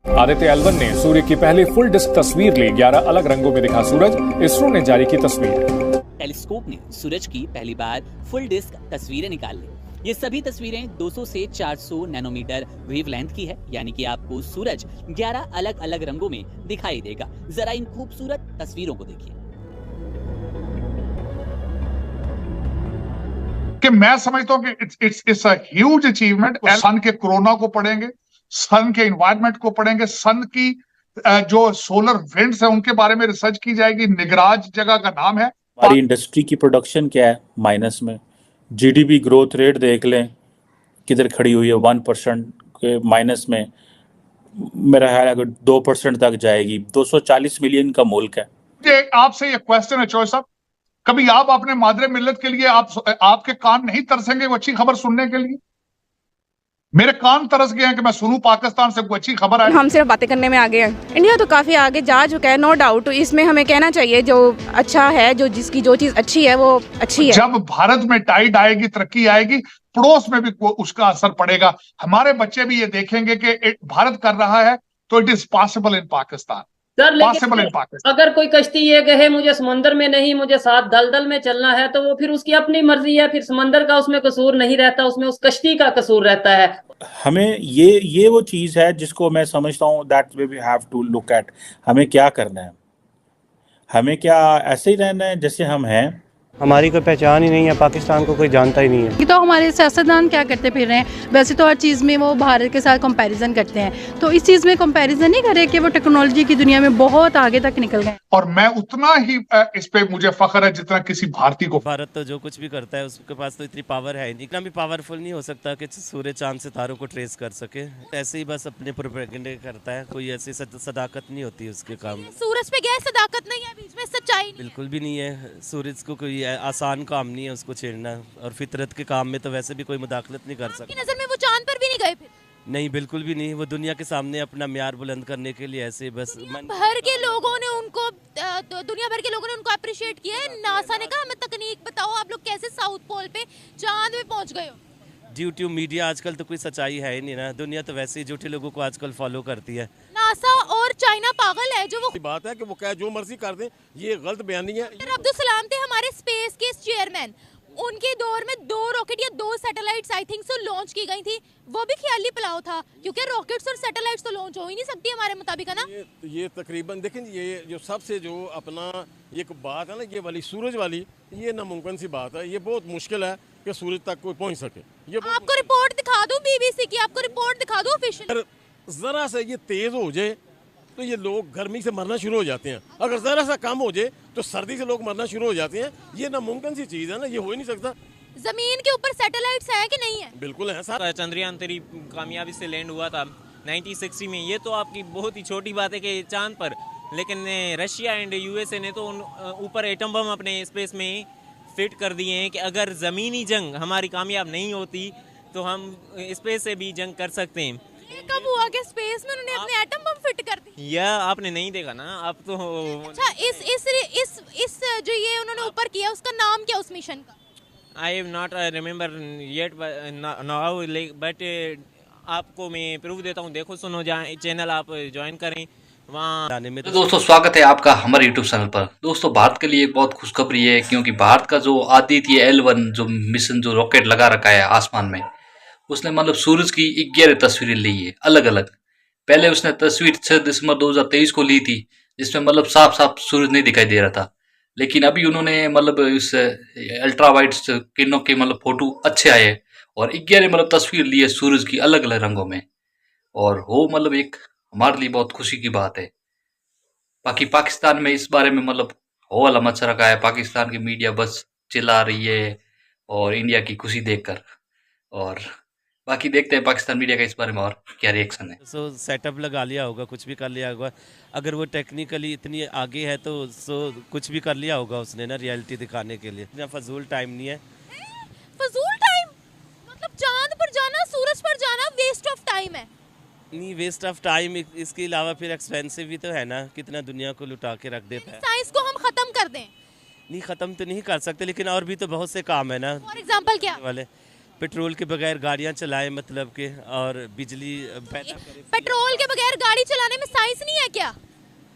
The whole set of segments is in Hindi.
आदित्य एल1 ने सूर्य की पहली फुल डिस्क तस्वीर ली। 11 अलग रंगों में दिखा सूरज। इसरो ने जारी की तस्वीर। टेलीस्कोप ने सूरज की पहली बार फुल डिस्क तस्वीरें निकाल ली। ये सभी तस्वीरें 200 से 400 नैनोमीटर वेवलेंथ की है, यानी कि आपको सूरज 11 अलग अलग रंगों में दिखाई देगा। जरा इन खूबसूरत तस्वीरों को देखिए। कि मैं समझता हूं कि इट्स अ ह्यूज अचीवमेंट। सन के कोरोना को पढ़ेंगे, सन के एनवायरनमेंट को पढ़ेंगे, सन की जो सोलर विंड्स है उनके बारे में रिसर्च की जाएगी। निगराज जगह का नाम है। हमारी इंडस्ट्री की प्रोडक्शन क्या है माइनस में, जीडीपी ग्रोथ रेट देख लें किधर खड़ी हुई है, 1% के माइनस में। मेरा ख्याल है 2% तक जाएगी। 240 मिलियन का मुल्क है। आपसे ये क्वेश्चन है चौधरी साहब, कभी आप अपने मादरे मिल्लत के लिए आपके कान नहीं तरसेंगे वो अच्छी खबर सुनने के लिए? मेरे कान तरस गए हैं कि मैं सुनूं पाकिस्तान से कोई अच्छी खबर है। हम सिर्फ बातें करने में आगे हैं। इंडिया तो काफी आगे जा चुका है, नो डाउट। इसमें हमें कहना चाहिए जो अच्छा है, जिसकी जो चीज अच्छी है वो अच्छी है। जब भारत में टाइड आएगी, तरक्की आएगी, पड़ोस में भी उसका असर पड़ेगा। हमारे बच्चे भी ये देखेंगे कि भारत कर रहा है तो it is possible in Pakistan. Sir लेकिन अगर कोई कश्ती ये कहे मुझे समंदर में नहीं, मुझे साथ दलदल में चलना है, तो वो फिर उसकी अपनी मर्जी है। फिर समंदर का उसमें कसूर नहीं रहता, उसमें उस कश्ती का कसूर रहता है। हमें ये वो चीज़ है जिसको मैं समझता हूँ that we have to look at. हमें क्या करना है? हमें क्या ऐसे ही रहना है जैसे हम हैं? हमारी कोई पहचान ही नहीं है, पाकिस्तान को कोई जानता ही नहीं है। ये तो हमारे सियासतदान क्या करते फिर रहे हैं, वैसे तो हर चीज़ में वो भारत के साथ कंपैरिजन करते हैं, तो इस चीज़ में कंपैरिजन नहीं करे कि वो टेक्नोलॉजी की दुनिया में बहुत आगे तक निकल गए। और मैं उतना ही इस पे मुझे फख्र है जितना किसी भारतीय को। भारत तो जो कुछ भी करता है उसके पास तो इतनी पावर है नहीं, इतना भी पावरफुल नहीं हो सकता कि सूर्य चांद सितारों को ट्रेस कर सके। ऐसे ही बस अपने प्रोपेगेंडे करता है, कोई ऐसी सदाकत नहीं होती उसके काम में। सूरज पे गया सदाकत नहीं है, बीच में सच्चाई बिल्कुल भी नहीं है। सूरज को कोई आसान काम नहीं है उसको छेड़ना, और फितरत के काम में तो वैसे भी कोई मुदाखलत नहीं कर सकता। आपकी नजर में वो चांद पर भी नहीं गए फिर? नहीं, बिल्कुल भी नहीं। वो दुनिया के सामने अपना म्यार बुलंद करने के लिए ऐसे बस भर के लोगों ने उनको दुनिया भर के लोगों ने उनको अप्रिशिएट किया है। नासा ने कहा हमें तकनीक बताओ, आप लोग कैसे साउथ पोल पे चांद में पहुंच गए हो। ड्यू टू मीडिया आजकल तो कोई सच्चाई है ही नहीं ना। दुनिया तो वैसे ही झूठे लोगों को आजकल फॉलो करती है। नासा और चाइना पागल है जो वो बात है कि वो क्या जो मर्जी कर दें, ये गलत बयानी है। अब्दुल सलाम थे हमारे स्पेस के चेयरमैन, उनके दौर में 2 रॉकेट या 2 satellites I think so launch की गई थी। वो भी ख्याली पुलाव था, क्योंकि रॉकेट्स और सैटेलाइट्स तो लॉन्च हो ही नहीं सकती हमारे मुताबिक, है ना। ये तकरीबन देखें, ये जो सबसे जो अपना एक बात है ना, ये वाली सूरज वाली, ये नामुमकिन सी बात है। ये बहुत मुश्किल है कि सूरज तक कोई पहुंच सके। ये आपको रिपोर्ट दिखा दूं बीबीसी की, आपको रिपोर्ट दिखा दूं ऑफिशियल। जरा से ये तेज हो जाए तो ये लोग गर्मी से मरना शुरू हो जाते हैं। अगर जरा सा कम हो जाए तो सर्दी से लोग मरना शुरू हो जाते हैं। ये नामुमकिन सी चीज है ना, ये हो ही नहीं सकता। जमीन के ऊपर सैटेलाइट्स है कि नहीं है? बिल्कुल है सर। चंद्रयान 3 कामयाबी से लैंड हुआ था 1960 में। ये तो आपकी बहुत ही छोटी बात है कि चांद पर, लेकिन रशिया एंड यूएसए ने तो ऊपर एटम बम अपने स्पेस में फिट कर दिए हैं कि अगर ज़मीनी जंग हमारी कामयाब नहीं होती तो हम स्पेस से भी जंग कर सकते हैं। ये कब हुआ कि स्पेस में उन्होंने अपने एटम बम फिट कर दिए? यह आपने नहीं देखा ना, आप तो। अच्छा, इस जो ये उन्होंने ऊपर किया उसका नाम क्या उस मिशन का? I have not remember yet now, but आपको मैं प्रूफ देता हूँ। देखो सुनो, चैनल आप ज्वाइन करें वहाँ। तो दोस्तों स्वागत है आपका हमारे YouTube चैनल पर। दोस्तों भारत के लिए एक बहुत खुशखबरी है, क्योंकि भारत का जो आदित्य L1 जो मिशन जो रॉकेट लगा रखा है आसमान में, उसने मतलब सूरज की 11 तस्वीरें ली है अलग अलग। पहले उसने तस्वीर 6 दिसंबर 2023 को ली थी, जिसमें मतलब साफ साफ सूरज नहीं दिखाई दे रहा था। लेकिन अभी उन्होंने मतलब इस अल्ट्रा वाइड किरणों के मतलब फोटो अच्छे आए और 11 मतलब तस्वीर ली है सूरज की अलग अलग रंगों में। और वो मतलब एक हमारे लिए बहुत खुशी की बात है। बाकी पाकिस्तान में इस बारे में मतलब हो वाला मच रखा है। पाकिस्तान की मीडिया बस चिल्ला रही है और इंडिया की खुशी देखकर। और बाकी देखते हैं पाकिस्तान मीडिया का इस बारे में और क्या रिएक्शन है। सेटअप लगा लिया होगा, कुछ भी कर लिया होगा। अगर वो टेक्निकली इतनी आगे है तो कुछ भी कर लिया होगा उसने ना, रियलिटी दिखाने के लिए। इतना फजूल टाइम नहीं है। फजूल टाइम मतलब चांद पर जाना, सूरज पर जाना वेस्ट ऑफ टाइम है? नहीं वेस्ट ऑफ टाइम, इसके अलावा फिर एक्सपेंसिव भी तो है ना, कितना दुनिया को लुटा के रख देता है। साइंस को हम खत्म कर दें? नहीं, खत्म तो नहीं कर सकते, लेकिन और भी तो बहुत से काम है ना। फॉर एग्जांपल क्या वाले पेट्रोल के बगैर गाड़ियाँ चलाएं, मतलब के, और बिजली पैदा करें। पेट्रोल के बगैर गाड़ी चलाने में साइंस नहीं है क्या?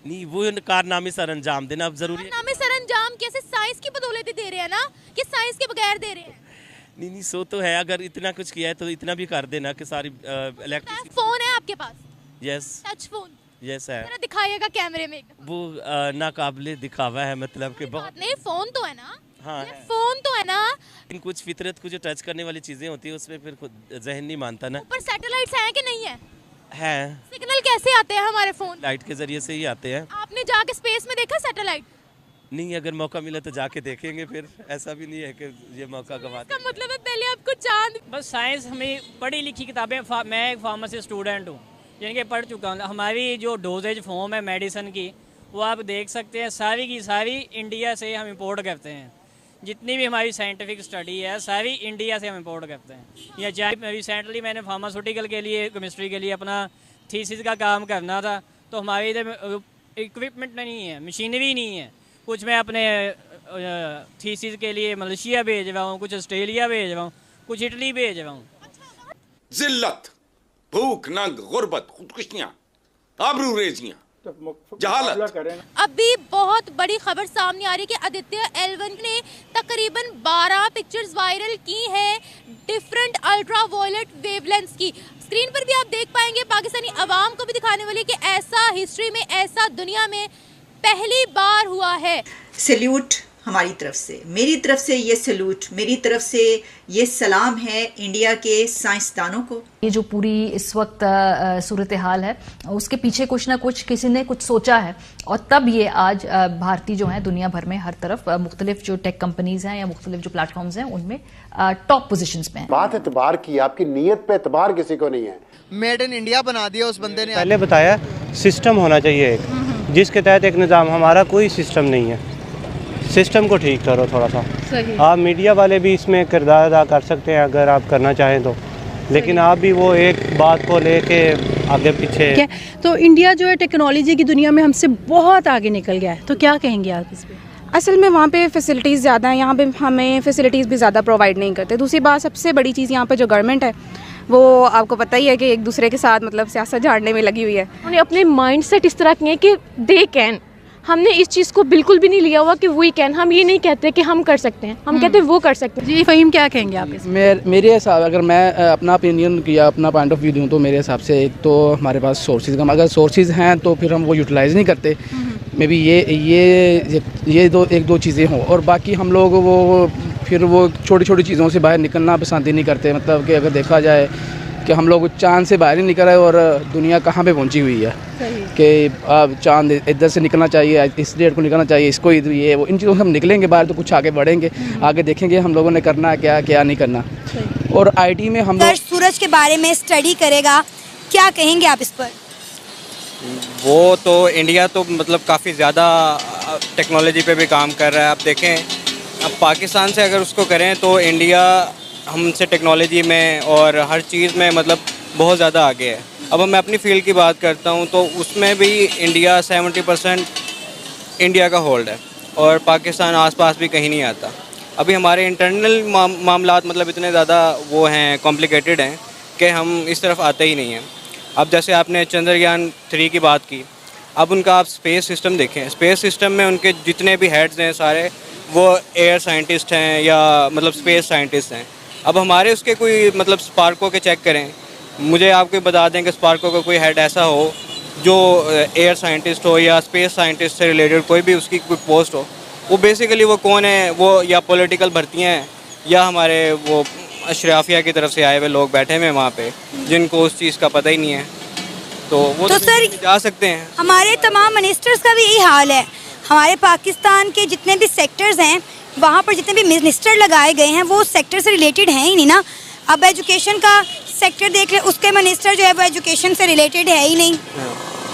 नहीं, वो कारनामे सर अंजाम देना अब जरूरी है। कारनामे सर अंजाम कैसे? साइंस की बदौलत दे रहे हैं ना, कि साइंस के बगैर दे रहे हैं? नहीं, सो तो है, अगर इतना कुछ किया है तो इतना भी कर देना कि सारी इलेक्ट्रिसिटी। फोन है आपके पास? Yes, touch phone. यस है। जरा दिखाइएगा कैमरे में। वो नाकाबिले दिखावा है, मतलब कि बहुत नहीं, फोन तो है ना। हाँ, फोन तो है ना। इन कुछ फितरत को जो टच करने वाली चीजें होती है उसमें फिर खुद जहन नहीं मानता ना। ऊपर सैटेलाइट्स हैं कि नहीं है? है। सिग्नल कैसे आते हैं हमारे फोन? लाइट के जरिए से ही आते हैं। आपने जाके स्पेस में देखा सैटेलाइट? नहीं, अगर मौका मिला तो जाके देखेंगे, फिर ऐसा भी नहीं है कि ये मौका गवा दें। इसका मतलब है पहले आपको चांद। बस साइंस हमें पढ़ी लिखी किताबें, मैं एक फार्मेसी स्टूडेंट हूँ, यानी कि पढ़ चुका हूँ। हमारी जो डोजेज फॉर्म है मेडिसिन की, वो आप देख सकते हैं, सारी की सारी इंडिया से हम इंपोर्ट करते हैं। जितनी भी हमारी साइंटिफिक स्टडी है सारी इंडिया से हम इंपोर्ट करते हैं। या चाहे रिसेंटली मैंने फार्मास्यूटिकल के लिए, केमिस्ट्री के लिए अपना थीसिस का काम करना था, तो हमारे इधर इक्विपमेंट नहीं है, मशीनरी नहीं है। कुछ मैं अपने थीसिस के लिए मलेशिया भेज रहा हूँ, कुछ ऑस्ट्रेलिया भेज रहा हूँ, कुछ इटली भेज रहा हूँ। जिल्लत, भूख, नंग, गुर्बत, खुदकुशियाँ, आबरूरेजियाँ, जहालत। अभी बहुत बड़ी खबर सामने आ रही है कि आदित्य L1 ने तकरीबन 12 पिक्चर्स वायरल की हैं डिफरेंट अल्ट्रा वायलेट वेवलेंथ्स की। स्क्रीन पर भी आप देख पाएंगे, पाकिस्तानी अवाम को भी दिखाने वाली है कि ऐसा हिस्ट्री में, ऐसा दुनिया में पहली बार हुआ है। सैल्यूट हमारी तरफ से, मेरी तरफ से ये सैल्यूट, मेरी तरफ से ये सलाम है इंडिया के साइंसदानों को। ये जो पूरी इस वक्त सूरत हाल है, उसके पीछे कुछ ना कुछ किसी ने कुछ सोचा है, और तब ये आज भारतीय जो हैं दुनिया भर में हर तरफ मुख्तलिफ जो टेक कंपनीज हैं या मुख्तलिफ जो प्लेटफॉर्म्स हैं उनमें टॉप पोजीशंस पे हैं। बात एतबार की, आपकी नीयत पे एतबार किसी को नहीं है। मेड इन इंडिया बना दिया उस बंदे ने। पहले बताया सिस्टम होना चाहिए एक, जिसके तहत एक निज़ाम। हमारा कोई सिस्टम नहीं है, सिस्टम को ठीक करो थोड़ा सा। आप मीडिया वाले भी इसमें किरदार अदा कर सकते हैं अगर आप करना चाहें तो, लेकिन आप भी वो एक बात को लेके आगे पीछे। तो इंडिया जो है टेक्नोलॉजी की दुनिया में हमसे बहुत आगे निकल गया है, तो क्या कहेंगे आप इस पे? असल में वहाँ पे फैसिलिटीज़ ज़्यादा हैं, यहाँ पे हमें फैसिलिटीज़ भी ज़्यादा प्रोवाइड नहीं करते। दूसरी बात, सबसे बड़ी चीज़ यहाँ पे जो गवर्नमेंट है वो आपको पता ही है कि एक दूसरे के साथ मतलब सियासत झाड़ने में लगी हुई है। उन्होंने अपने माइंडसेट इस तरह किए हैं कि दे कैन। हमने इस चीज़ को बिल्कुल भी नहीं लिया हुआ कि वी कैन। हम ये नहीं कहते कि हम कर सकते हैं, हम कहते हैं वो कर सकते हैं। जी फ़हीम, क्या कहेंगे आप इस? मेरे हिसाब, अगर मैं अपना ओपिनियन या अपना पॉइंट ऑफ व्यू दूँ तो मेरे हिसाब से एक तो हमारे पास सोर्सेज कम, अगर सोर्सेज हैं तो फिर हम वो यूटिलाइज़ नहीं करते। मे बी ये एक दो चीज़ें हों, और बाकी हम लोग वो फिर वो छोटी छोटी चीज़ों से बाहर निकलना पसंद ही नहीं करते। मतलब कि अगर देखा जाए कि हम लोग चांद से बाहर ही निकल रहे और दुनिया कहाँ पे पहुंची हुई है, कि अब चांद इधर से निकलना चाहिए, इस डेट को निकलना चाहिए, इसको ये वो, इन चीज़ों से हम निकलेंगे बाहर तो कुछ आगे बढ़ेंगे, आगे देखेंगे हम लोगों ने करना है क्या क्या नहीं करना। और आईटी में हम लोग सूरज के बारे में स्टडी करेगा, क्या कहेंगे आप इस पर? वो तो इंडिया तो मतलब काफ़ी ज़्यादा टेक्नोलॉजी पे भी काम कर रहा है। आप देखें, अब पाकिस्तान से अगर उसको करें तो इंडिया हमसे टेक्नोलॉजी में और हर चीज़ में मतलब बहुत ज़्यादा आगे है। अब मैं अपनी फील्ड की बात करता हूँ तो उसमें भी इंडिया 70% इंडिया का होल्ड है, और पाकिस्तान आसपास भी कहीं नहीं आता। अभी हमारे इंटरनल मामलात मतलब इतने ज़्यादा वो हैं, कॉम्प्लिकेटेड हैं कि हम इस तरफ आते ही नहीं हैं। अब जैसे आपने चंद्रयान 3 की बात की, अब उनका आप स्पेस सिस्टम देखें, स्पेस सिस्टम में उनके जितने भी हेड्स हैं सारे वो एयर साइंटिस्ट हैं या मतलब स्पेस साइंटिस्ट हैं। अब हमारे उसके कोई मतलब स्पार्को के चेक करें, मुझे आपको बता दें कि स्पार्को का कोई हेड ऐसा हो जो एयर साइंटिस्ट हो या स्पेस साइंटिस्ट से रिलेटेड कोई भी उसकी कोई पोस्ट हो, वो बेसिकली वो कौन है, वो या पॉलिटिकल भर्तियाँ हैं या हमारे वो अशराफिया की तरफ से आए हुए लोग बैठे हुए वहाँ पे जिनको उस चीज़ का पता ही नहीं है, तो वो तो सर जा सकते हैं। हमारे तमाम मिनिस्टर्स का भी यही हाल है। हमारे पाकिस्तान के जितने भी सेक्टर्स हैं वहाँ पर जितने भी मिनिस्टर लगाए गए हैं वो सेक्टर से रिलेटेड हैं ही नहीं ना। अब एजुकेशन का सेक्टर देख ले, उसके मिनिस्टर जो है वो एजुकेशन से रिलेटेड है ही नहीं।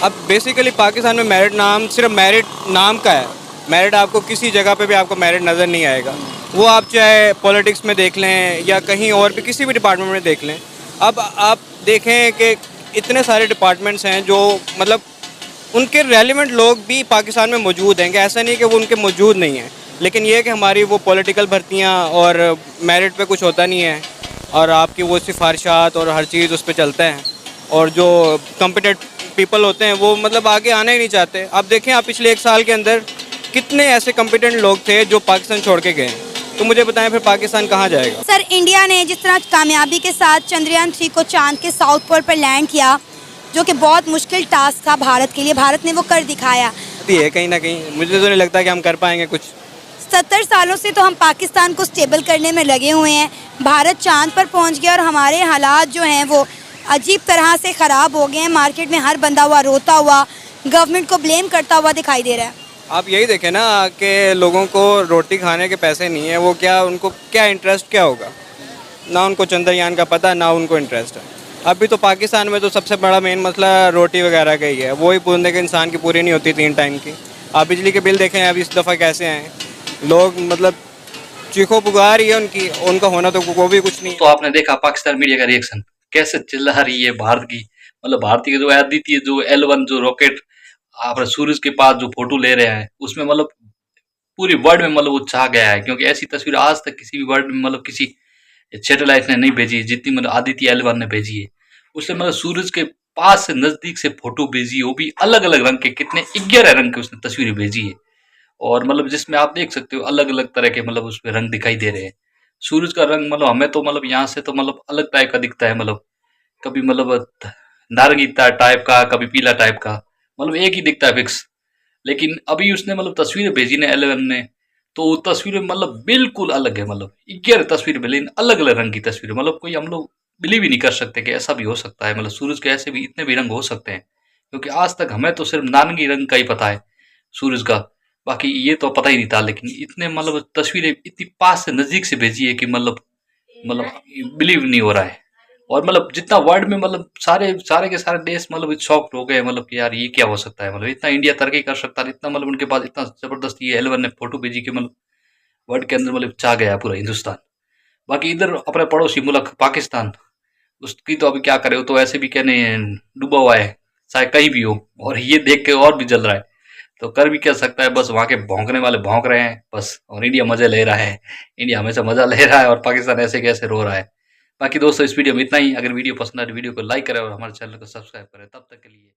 अब बेसिकली पाकिस्तान में मेरिट नाम सिर्फ मेरिट नाम का है। मेरिट आपको किसी जगह पे भी आपको मेरिट नज़र नहीं आएगा, वो आप चाहे पॉलिटिक्स में देख लें या कहीं और भी किसी भी डिपार्टमेंट में देख लें। अब आप देखें कि इतने सारे डिपार्टमेंट्स हैं जो मतलब उनके रेलिवेंट लोग भी पाकिस्तान में मौजूद हैं, कि ऐसा नहीं कि वो उनके मौजूद नहीं हैं, लेकिन ये कि हमारी वो पॉलिटिकल भर्तियाँ और मेरिट पे कुछ होता नहीं है, और आपकी वो सिफारिशात और हर चीज़ उस पर चलते हैं, और जो कॉम्पिटेंट पीपल होते हैं वो मतलब आगे आना ही नहीं चाहते। आप देखें, आप पिछले 1 साल के अंदर कितने ऐसे कॉम्पिटेंट लोग थे जो पाकिस्तान छोड़ के गए, तो मुझे बताएं फिर पाकिस्तान कहाँ जाएगा। सर, इंडिया ने जिस तरह कामयाबी के साथ चंद्रयान 3 को चांद के साउथ पोल पर लैंड किया, जो कि बहुत मुश्किल टास्क था भारत के लिए, भारत ने वो कर दिखाया है कहीं ना कहीं। मुझे तो नहीं लगता कि हम कर पाएंगे कुछ। 70 सालों से तो हम पाकिस्तान को स्टेबल करने में लगे हुए हैं। भारत चांद पर पहुंच गया और हमारे हालात जो हैं वो अजीब तरह से ख़राब हो गए हैं। मार्केट में हर बंदा हुआ रोता हुआ, गवर्नमेंट को ब्लेम करता हुआ दिखाई दे रहा है। आप यही देखें ना कि लोगों को रोटी खाने के पैसे नहीं है, वो क्या, उनको क्या इंटरेस्ट क्या होगा, ना उनको चंद्रयान का पता, ना उनको इंटरेस्ट है। अभी तो पाकिस्तान में तो सबसे बड़ा मेन मसला रोटी वगैरह का ही है, वही पूरे के इंसान की पूरी नहीं होती 3 टाइम की। आप बिजली के बिल देखें अभी इस दफ़ा कैसे हैं, लोग मतलब चीखो पुकार ही है उनकी, उनका होना तो वो भी कुछ नहीं। तो आपने देखा पाकिस्तान मीडिया का रिएक्शन कैसे चिल्ला रही है भारत की, मतलब भारतीय की जो आदित्य जो L1 जो रॉकेट आप सूरज के पास जो फोटो ले रहे हैं, उसमें मतलब पूरी वर्ल्ड में मतलब वो छा गया है, क्योंकि ऐसी तस्वीर आज तक किसी भी वर्ल्ड में मतलब किसी सैटेलाइट ने नहीं भेजी जितनी मतलब आदित्य L1 ने भेजी है। उसने मतलब सूरज के पास से नजदीक से फोटो भेजी, वो भी अलग अलग रंग के, कितने 11 रंग के उसने तस्वीरें भेजी है, और मतलब जिसमें आप देख सकते हो अलग अलग तरह के मतलब उसमें रंग दिखाई दे रहे हैं। सूरज का रंग मतलब हमें तो मतलब यहाँ से तो मतलब अलग टाइप का दिखता है, मतलब कभी मतलब नारंगी टाइप का, कभी पीला टाइप का, मतलब एक ही दिखता है फिक्स। लेकिन अभी उसने मतलब तस्वीरें भेजी ने L1 ने, तो वो तस्वीरें मतलब बिल्कुल अलग है, मतलब 11 तस्वीरें भेजी, अलग अलग रंग की तस्वीरें, मतलब कोई हम लोग बिलीव ही नहीं कर सकते कि ऐसा भी हो सकता है, मतलब सूरज के ऐसे भी इतने भी रंग हो सकते हैं, क्योंकि आज तक हमें तो सिर्फ नारंगी रंग का ही पता है सूरज का, बाकी ये तो पता ही नहीं था। लेकिन इतने मतलब तस्वीरें इतनी पास से नजदीक से भेजी है कि मतलब बिलीव नहीं हो रहा है। और मतलब जितना वर्ल्ड में मतलब सारे के सारे देश मतलब शॉक्ड हो गए, मतलब कि यार ये क्या हो सकता है, मतलब इतना इंडिया तरक्की कर सकता है, इतना मतलब उनके पास इतना जबरदस्त ये L1 ने फोटो भेजी कि मतलब वर्ल्ड के अंदर मतलब छा गया पूरा हिंदुस्तान। बाकी इधर अपने पड़ोसी मुल्क पाकिस्तान, उसकी तो अभी क्या करे, वो तो ऐसे भी कहने डूबा हुआ है, चाहे कहीं भी हो, और ये देख के और भी जल रहा है, तो कर भी क्या सकता है, बस वहां के भौंकने वाले भौंक रहे हैं बस, और इंडिया मजे ले रहा है, इंडिया हमेशा मजा ले रहा है, और पाकिस्तान ऐसे कैसे रो रहा है। बाकी दोस्तों इस वीडियो में इतना ही। अगर वीडियो पसंद आए तो वीडियो को लाइक करें और हमारे चैनल को सब्सक्राइब करें। तब तक के लिए